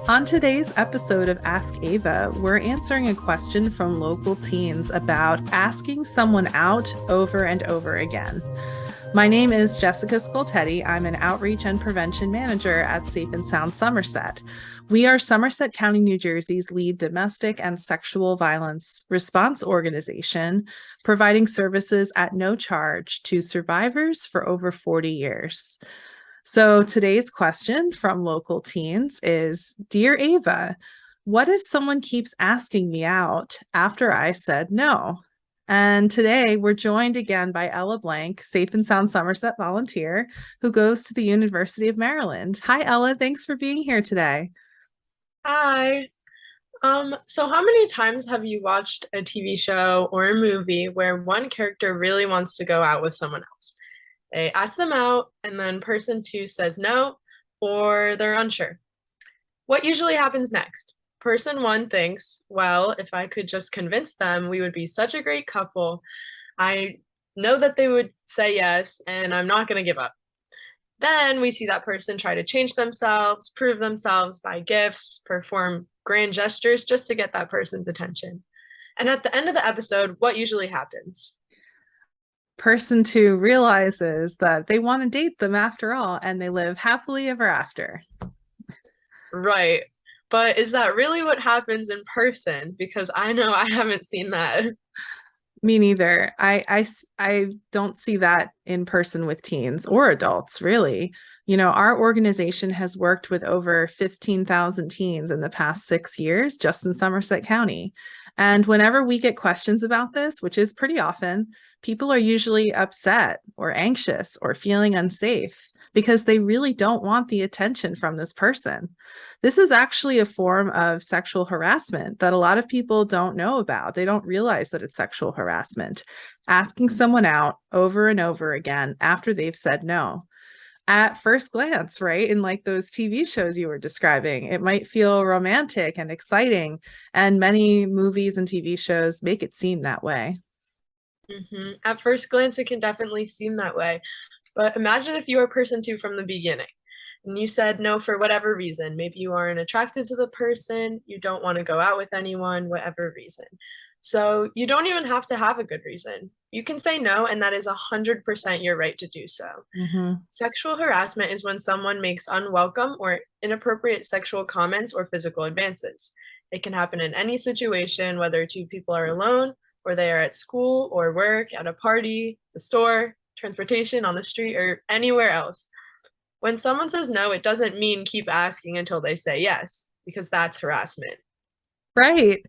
On today's episode of Ask Ava, we're answering a question from local teens about asking someone out over and over again. My name is Jessica Scoltetti. I'm an outreach and prevention manager at Safe and Sound Somerset. We are Somerset County, New Jersey's lead domestic and sexual violence response organization, providing services at no charge to survivors for over 40 years. So today's question from local teens is, Dear Ava, what if someone keeps asking me out after I said no? And today we're joined again by Ella Blank, Safe and Sound Somerset volunteer, who goes to the University of Maryland. Hi, Ella. Thanks for being here today. Hi. So how many times have you watched a TV show or a movie where one character really wants to go out with someone else? They ask them out, and then person two says no, or they're unsure. What usually happens next? Person one thinks, well, if I could just convince them, we would be such a great couple. I know that they would say yes, and I'm not going to give up. Then we see that person try to change themselves, prove themselves by gifts, perform grand gestures just to get that person's attention. And at the end of the episode, what usually happens? Person two realizes that they want to date them after all, and they live happily ever after. Right. But is that really what happens in person? Because I know I haven't seen that. Me neither. I don't see that in person with teens or adults, really. Our organization has worked with over 15,000 teens in the past 6 years just in Somerset County. And whenever we get questions about this, which is pretty often, people are usually upset or anxious or feeling unsafe because they really don't want the attention from this person. This is actually a form of sexual harassment that a lot of people don't know about. They don't realize that it's sexual harassment. Asking someone out over and over again after they've said no. At first glance, right? In like those TV shows you were describing, it might feel romantic and exciting. And many movies and TV shows make it seem that way. At first glance, it can definitely seem that way. But imagine if you were person two from the beginning and you said no for whatever reason. Maybe you aren't attracted to the person, you don't want to go out with anyone, whatever reason. So you don't even have to have a good reason. You can say no, and that is 100% your right to do so. Mhm. Sexual harassment is when someone makes unwelcome or inappropriate sexual comments or physical advances. It can happen in any situation, whether two people are alone, or they are at school or work, at a party, the store, transportation, on the street, or anywhere else. When someone says no, it doesn't mean keep asking until they say yes, because that's harassment. Right.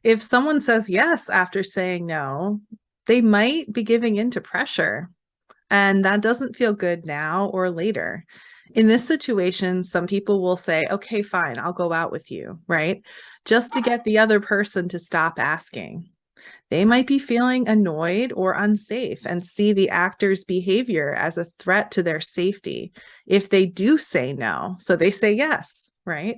If someone says yes after saying no, they might be giving in to pressure. And that doesn't feel good now or later. In this situation, some people will say, okay, fine, I'll go out with you, right? Just to get the other person to stop asking. They might be feeling annoyed or unsafe and see the actor's behavior as a threat to their safety if they do say no. So they say yes, right?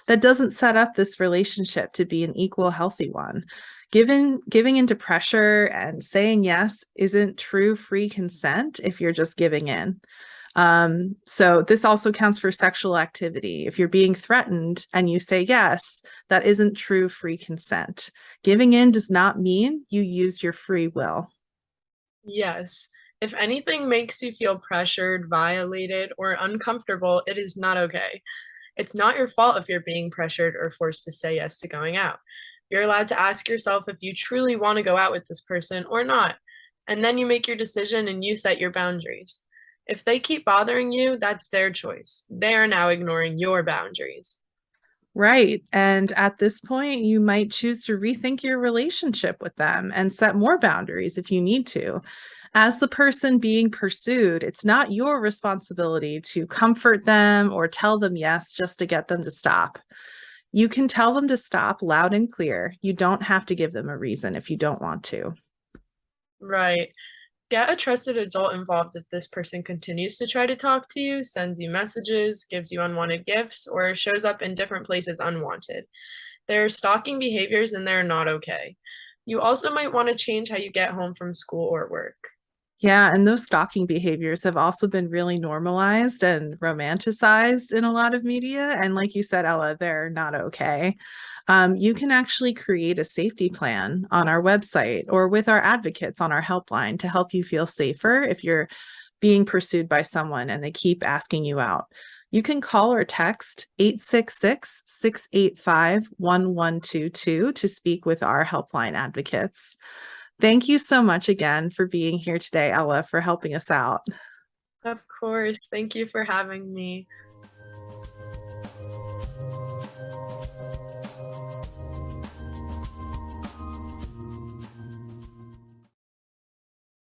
That doesn't set up this relationship to be an equal, healthy one. Giving into pressure and saying yes isn't true free consent if you're just giving in. So this also counts for sexual activity. If you're being threatened and you say yes, that isn't true free consent. Giving in does not mean you use your free will. Yes. If anything makes you feel pressured, violated, or uncomfortable, it is not okay. It's not your fault if you're being pressured or forced to say yes to going out. You're allowed to ask yourself if you truly want to go out with this person or not. And then you make your decision and you set your boundaries. If they keep bothering you, that's their choice. They are now ignoring your boundaries. Right. And at this point, you might choose to rethink your relationship with them and set more boundaries if you need to. As the person being pursued, it's not your responsibility to comfort them or tell them yes just to get them to stop. You can tell them to stop loud and clear. You don't have to give them a reason if you don't want to. Right. Get a trusted adult involved if this person continues to try to talk to you, sends you messages, gives you unwanted gifts, or shows up in different places unwanted. There are stalking behaviors and they're not okay. You also might want to change how you get home from school or work. Yeah, and those stalking behaviors have also been really normalized and romanticized in a lot of media. And like you said, Ella, they're not okay. You can actually create a safety plan on our website or with our advocates on our helpline to help you feel safer if you're being pursued by someone and they keep asking you out. You can call or text 866-685-1122 to speak with our helpline advocates. Thank you so much again for being here today, Ella, for helping us out. Of course. Thank you for having me.